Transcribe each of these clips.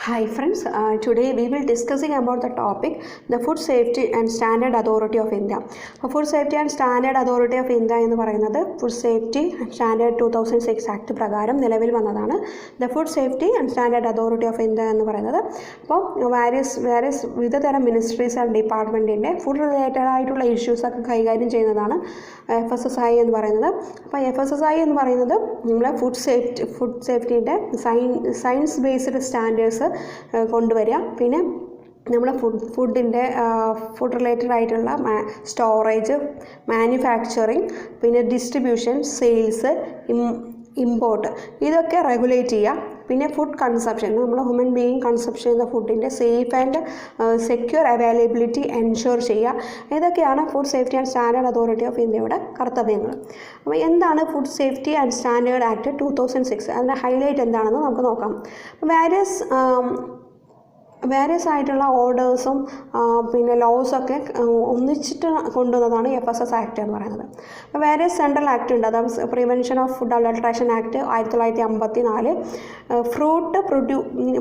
Hi friends, today we will discussing about the topic the Food Safety and Standard Authority of India. Food Safety and Standard Authority of India എന്ന് പറയുന്നത് Food Safety and Standard 2006 Act പ്രകാരം നിലവിൽ വന്നതാണ്. The Food Safety and Standard Authority of India എന്ന് പറയുന്നത് അപ്പോൾ വിവിധതരം ministries and ഡിപ്പാർട്ട്മെൻറ്റിൻ്റെ food related ആയിട്ടുള്ള ഇഷ്യൂസ് ഒക്കെ കൈകാര്യം ചെയ്യുന്നതാണ് Fssai എന്ന് പറയുന്നത്. അപ്പോൾ Fssai എന്ന് പറയുന്നത് നമ്മളെ ഫുഡ് സേഫ്റ്റിയുടെ സയൻസ് ബേസ്ഡ് സ്റ്റാൻഡേർഡ്സ് കൊണ്ടുവരിക, പിന്നെ നമ്മളെ ഫുഡ് റിലേറ്റഡ് ആയിട്ടുള്ള സ്റ്റോറേജ്, മാനുഫാക്ചറിങ്, പിന്നെ ഡിസ്ട്രിബ്യൂഷൻ, സെയിൽസ്, ഇമ്പോർട്ട് ഇതൊക്കെ റെഗുലേറ്റ് ചെയ്യുക. പിന്നെ ഫുഡ് കൺസപ്ഷൻ, നമ്മൾ ഹ്യൂമൻ ബീയിങ് കൺസപ്ഷൻ ചെയ്യുന്ന ഫുഡിൻ്റെ safe and secure availability ensure ചെയ്യുക. ഇതൊക്കെയാണ് food safety and standard authority of ഇന്ത്യയുടെ കർത്തവ്യങ്ങൾ. അപ്പോൾ എന്താണ് food safety and standard act 2006? അതിൻ്റെ ഹൈലൈറ്റ് എന്താണെന്ന് നമുക്ക് നോക്കാം. വേരിയസ് ആയിട്ടുള്ള ഓർഡേഴ്സും പിന്നെ ലോസൊക്കെ ഒന്നിച്ചിട്ട് കൊണ്ടുവന്നതാണ് FSS ആക്ട് എന്ന് പറയുന്നത്. അപ്പോൾ വേരിയസ് സെൻട്രൽ ആക്ട് ഉണ്ട്. അതായത് prevention of food adulteration act 1954, fruit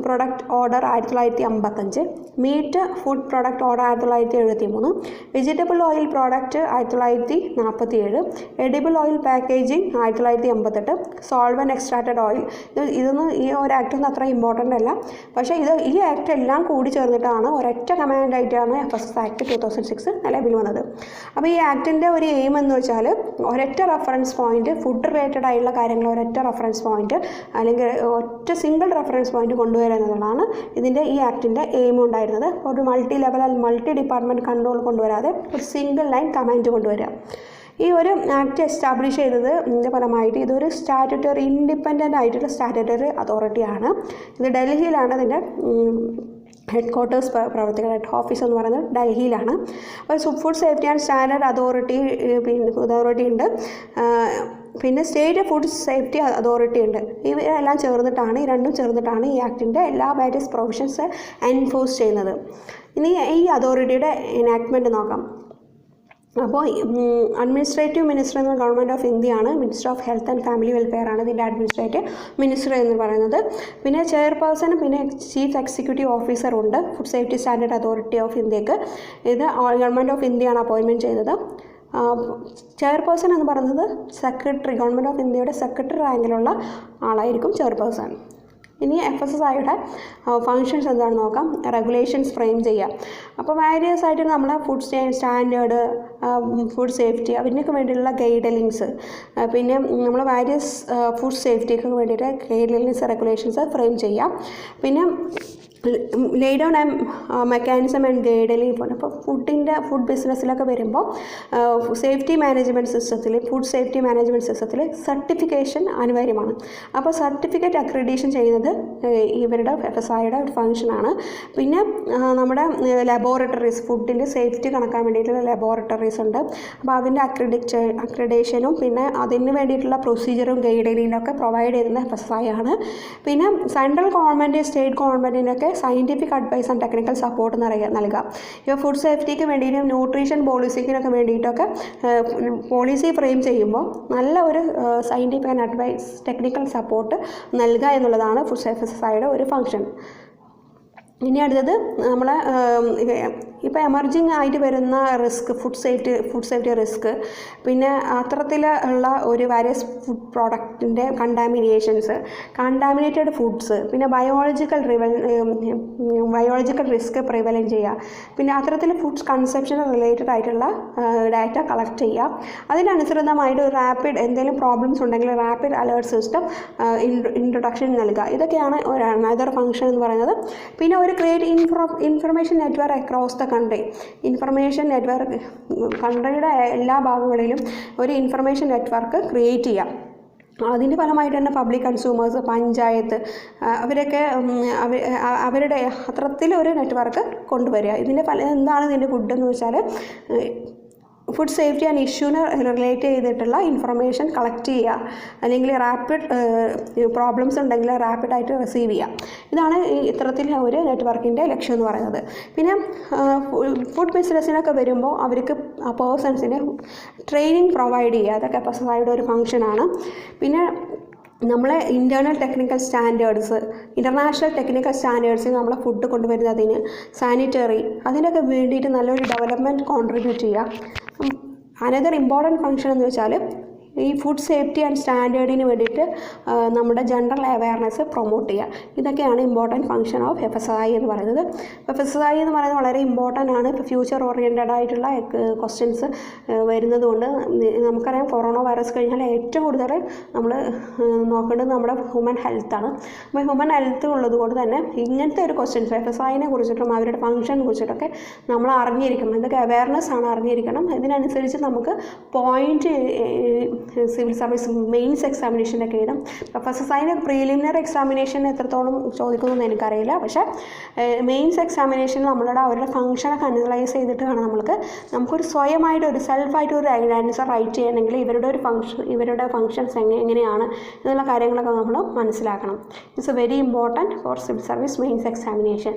product order 1955, meat food product order 1973, vegetable oil product 1947, edible oil packaging 1988, solvent extracted oil. ഈ ഒരു ആക്ടൊന്നും അത്ര ഇമ്പോർട്ടൻ്റ് അല്ല, പക്ഷേ ഈ ആക്ട് എല്ലാം കൂടി ചേർന്നിട്ടാണ് ഒരൊറ്റ കമാൻഡായിട്ടാണ് FSS ആക്ട് 2006 നിലവിൽ വന്നത്. അപ്പോൾ ഈ ആക്ടിൻ്റെ ഒരു എയിം എന്ന് വെച്ചാൽ ഒരൊറ്റ റെഫറൻസ് പോയിന്റ്, ഫുഡ് റിലേറ്റഡ് ആയിട്ടുള്ള കാര്യങ്ങൾ ഒരൊറ്റ റെഫറൻസ് പോയിന്റ് അല്ലെങ്കിൽ ഒറ്റ സിംഗിൾ റെഫറൻസ് പോയിന്റ് കൊണ്ടുവരിക എന്നതാണ് ഇതിൻ്റെ ഈ ആക്ടിൻ്റെ എയിം ഉണ്ടായിരുന്നത്. ഒരു മൾട്ടി ലെവൽ അല്ലെങ്കിൽ മൾട്ടി ഡിപ്പാർട്ട്മെൻറ്റ് കൺട്രോൾ കൊണ്ടുവരാതെ ഒരു സിംഗിൾ ലൈൻ കമാൻഡ് കൊണ്ടുവരിക. ഈ ഒരു ആക്ട് എസ്റ്റാബ്ലിഷ് ചെയ്തത് ഇതിൻ്റെ ഫലമായിട്ട് ഇതൊരു സ്റ്റാറ്റ്യൂട്ടറി ഇൻഡിപെൻഡൻ്റ് ആയിട്ടുള്ള സ്റ്റാറ്റ്യൂട്ടറി അതോറിറ്റിയാണ്. ഇത് ഡൽഹിയിലാണ് ഇതിൻ്റെ ഹെഡ് ക്വാർട്ടേഴ്സ് പ്രവർത്തിക്കുന്ന ഹെഡ് ഓഫീസ് എന്ന് പറയുന്നത് ഡൽഹിയിലാണ്. അപ്പോൾ food safety and standard authority ഉണ്ട്, പിന്നെ സ്റ്റേറ്റ് ഫുഡ് സേഫ്റ്റി അതോറിറ്റി ഉണ്ട്. ഇവരെല്ലാം ചേർന്നിട്ടാണ്, ഈ രണ്ടും ചേർന്നിട്ടാണ് ഈ ആക്ടിൻ്റെ എല്ലാ വേരിയസ് പ്രൊവിഷൻസ് എൻഫോഴ്സ് ചെയ്യുന്നത്. ഇനി ഈ അതോറിറ്റിയുടെ എനാക്ട്മെൻറ്റ് നോക്കാം. അപ്പോൾ അഡ്മിനിസ്ട്രേറ്റീവ് മിനിസ്റ്റർ എന്ന ഗവൺമെൻറ് ഓഫ് ഇന്ത്യയാണ്. Minister of health and family welfare ആണ് ഇതിൻ്റെ അഡ്മിനിസ്ട്രേറ്റീവ് മിനിസ്റ്റർ എന്ന് പറയുന്നത്. പിന്നെ ചെയർപേഴ്സണും പിന്നെ ചീഫ് എക്സിക്യൂട്ടീവ് ഓഫീസറുണ്ട് food safety standard authority of ഇന്ത്യക്ക്. ഇത് ഗവൺമെൻറ് ഓഫ് ഇന്ത്യയാണ് അപ്പോയിൻമെൻറ്റ് ചെയ്തത്. ചെയർപേഴ്സൺ എന്ന് പറയുന്നത് സെക്രട്ടറി, ഗവൺമെൻറ് ഓഫ് ഇന്ത്യയുടെ സെക്രട്ടറി റാങ്കിലുള്ള ആളായിരിക്കും ചെയർപേഴ്സൺ. ഇനി FSSIയുടെ ഫങ്ഷൻസ് എന്താണെന്ന് നോക്കാം. റെഗുലേഷൻസ് ഫ്രെയിം ചെയ്യുക. അപ്പോൾ വേരിയസ് ആയിട്ട് നമ്മളെ ഫുഡ് സ്റ്റാൻഡേർഡ്, ഫുഡ് സേഫ്റ്റി അതിനൊക്കെ വേണ്ടിയിട്ടുള്ള ഗൈഡ്ലൈൻസ്, പിന്നെ നമ്മൾ വേരിയസ് ഫുഡ് സേഫ്റ്റിക്ക് വേണ്ടിയിട്ട് ഗൈഡ്ലൈൻസ്, റെഗുലേഷൻസ് ഫ്രെയിം ചെയ്യാം. പിന്നെ ലേ ഡൗൺ മെക്കാനിസം ആൻഡ് ഗൈഡ്ലൈൻ പോലെ. അപ്പോൾ ഫുഡ് ബിസിനസ്സിലൊക്കെ വരുമ്പോൾ സേഫ്റ്റി മാനേജ്മെൻറ്റ് സിസ്റ്റത്തിൽ, ഫുഡ് സേഫ്റ്റി മാനേജ്മെൻറ്റ് സിസ്റ്റത്തിൽ സർട്ടിഫിക്കേഷൻ അനിവാര്യമാണ്. അപ്പോൾ സർട്ടിഫിക്കറ്റ് അക്രഡിറ്റേഷൻ ചെയ്യുന്നത് ഇവരുടെ FSSIയുടെ ഒരു ഫംഗ്ഷനാണ്. പിന്നെ നമ്മുടെ ലബോറട്ടറീസ്, ഫുഡിൻ്റെ സേഫ്റ്റി കണക്കാൻ വേണ്ടിയിട്ടുള്ള ലബോറട്ടറീസ് ഉണ്ട്. അപ്പോൾ അതിൻ്റെ അക്രഡിറ്റേഷനും പിന്നെ അതിന് വേണ്ടിയിട്ടുള്ള പ്രൊസീജിയറും ഗൈഡ്ലൈനൊക്കെ പ്രൊവൈഡ് ചെയ്യുന്നത് FSSI ആണ്. പിന്നെ സെൻട്രൽ ഗവൺമെൻറ്, സ്റ്റേറ്റ് ഗവൺമെൻറ്റിനൊക്കെ scientific advice and technical support നൽകുക. ഇപ്പോൾ ഫുഡ് സേഫ്റ്റിക്ക് വേണ്ടിയിട്ടും ന്യൂട്രീഷൻ പോളിസിക്കിനൊക്കെ വേണ്ടിയിട്ടൊക്കെ പോളിസി ഫ്രെയിം ചെയ്യുമ്പോൾ നല്ല ഒരു scientific and advice, technical support നൽകുക എന്നുള്ളതാണ് ഫുഡ് FSSIയുടെ ഒരു ഫംഗ്ഷൻ. ഇനി അടുത്തത് നമ്മളെ ഇപ്പോൾ എമർജിങ് ആയിട്ട് വരുന്ന റിസ്ക്, ഫുഡ് സേഫ്റ്റി റിസ്ക്, പിന്നെ അത്തരത്തിലുള്ള ഒരു വാരിയസ് ഫുഡ് പ്രോഡക്റ്റിൻ്റെ കണ്ടാമിനേറ്റഡ് ഫുഡ്സ്, പിന്നെ ബയോളജിക്കൽ റിസ്ക് പ്രിവലൻറ്റ് ചെയ്യുക. പിന്നെ അത്തരത്തിൽ ഫുഡ് കൺസപ്ഷൻ റിലേറ്റഡ് ആയിട്ടുള്ള ഡാറ്റ കളക്ട് ചെയ്യുക. അതിനനുസൃതമായിട്ട് റാപ്പിഡ് എന്തെങ്കിലും പ്രോബ്ലംസ് ഉണ്ടെങ്കിൽ റാപ്പിഡ് അലേർട്ട് സിസ്റ്റം ഇൻട്രൊഡക്ഷൻ നൽകുക. ഇതൊക്കെയാണ് അനദർ ഫംഗ്ഷൻ എന്ന് പറയുന്നത്. പിന്നെ ഒരു create information network across the country. Information network കൺട്രിയുടെ എല്ലാ ഭാഗങ്ങളിലും ഒരു ഇൻഫർമേഷൻ നെറ്റ്വർക്ക് ക്രിയേറ്റ് ചെയ്യാം. അതിൻ്റെ ഫലമായിട്ട് തന്നെ പബ്ലിക് കൺസ്യൂമേഴ്സ്, പഞ്ചായത്ത് അവരൊക്കെ അവരുടെ അത്തരത്തിലൊരു നെറ്റ്വർക്ക് കൊണ്ടുവരിക. ഇതിൻ്റെ എന്താണ് ഇതിൻ്റെ ഗുഡ് എന്ന് വെച്ചാൽ ഫുഡ് സേഫ്റ്റി ആൻഡ് ഇഷ്യൂവിനെ റിലേറ്റ് ചെയ്തിട്ടുള്ള ഇൻഫർമേഷൻ കളക്ട് ചെയ്യുക, അല്ലെങ്കിൽ റാപ്പിഡ് പ്രോബ്ലംസ് ഉണ്ടെങ്കിൽ റാപ്പിഡായിട്ട് റിസീവ് ചെയ്യുക. ഇതാണ് ഇത്തരത്തിൽ ഒരു നെറ്റ്വർക്കിൻ്റെ ലക്ഷ്യം എന്ന് പറയുന്നത്. പിന്നെ ഫുഡ് ബിസിനസ്സിനൊക്കെ വരുമ്പോൾ അവർക്ക് പേഴ്സൺസിന് ട്രെയിനിങ് പ്രൊവൈഡ് ചെയ്യുക. അതൊക്കെ FSSIയുടെ ഒരു ഫംഗ്ഷനാണ്. പിന്നെ നമ്മളെ internal technical standards, international technical സ്റ്റാൻഡേർഡ്സിൽ നമ്മളെ ഫുഡ് കൊണ്ടുവരുന്നതിന്, സാനിറ്ററി, അതിനൊക്കെ വേണ്ടിയിട്ട് നല്ലൊരു ഡെവലപ്മെൻറ്റ് കോൺട്രിബ്യൂട്ട് ചെയ്യുക. അനദർ ഇമ്പോർട്ടൻറ്റ് ഫങ്ഷൻ എന്ന് വെച്ചാൽ ഈ ഫുഡ് സേഫ്റ്റി ആൻഡ് സ്റ്റാൻഡേർഡിന് വേണ്ടിയിട്ട് നമ്മുടെ ജനറൽ അവയർനെസ് പ്രൊമോട്ട് ചെയ്യുക. ഇതൊക്കെയാണ് ഇമ്പോർട്ടൻറ്റ് ഫങ്ഷൻ ഓഫ് FSSAI എന്ന് പറയുന്നത്. FSSAI എന്ന് പറയുന്നത് വളരെ ഇമ്പോർട്ടൻ്റ് ആണ്. ഇപ്പോൾ ഫ്യൂച്ചർ ഓറിയൻറ്റഡ് ആയിട്ടുള്ള ക്വസ്റ്റ്യൻസ് വരുന്നത് കൊണ്ട് നമുക്കറിയാം കൊറോണ വൈറസ് കഴിഞ്ഞാൽ ഏറ്റവും കൂടുതൽ നമ്മൾ നോക്കേണ്ടത് നമ്മുടെ ഹ്യൂമൻ ഹെൽത്താണ്. അപ്പോൾ ഹ്യൂമൻ ഹെൽത്ത് ഉള്ളത് കൊണ്ട് തന്നെ ഇങ്ങനത്തെ ഒരു ക്വസ്റ്റ്യൻസ് FSSAIനെ കുറിച്ചിട്ടും അവരുടെ ഫങ്ഷനെ കുറിച്ചിട്ടൊക്കെ നമ്മൾ അറിഞ്ഞിരിക്കണം. ഇതൊക്കെ അവയർനെസ് ആണ്, അറിഞ്ഞിരിക്കണം. ഇതിനനുസരിച്ച് നമുക്ക് പോയിൻറ്റ് സിവിൽ സർവീസ് മെയിൻസ് എക്സാമിനേഷനൊക്കെ എഴുതാം. FSSAIന് പ്രീലിമിനറി എക്സാമിനേഷൻ എത്രത്തോളം ചോദിക്കുന്നതെന്ന് എനിക്കറിയില്ല. പക്ഷേ മെയിൻസ് എക്സാമിനേഷൻ നമ്മളുടെ അവരുടെ ഫംഗ്ഷനൊക്കെ അനലൈസ് ചെയ്തിട്ട് വേണം നമുക്കൊരു സ്വയമായിട്ട് ഒരു സെൽഫായിട്ട് ഒരു ആൻസർ റൈറ്റ് ചെയ്യണമെങ്കിൽ ഇവരുടെ ഫങ്ഷൻസ് എങ്ങനെയാണ് എന്നുള്ള കാര്യങ്ങളൊക്കെ നമ്മൾ മനസ്സിലാക്കണം. It's very important for civil service mains examination.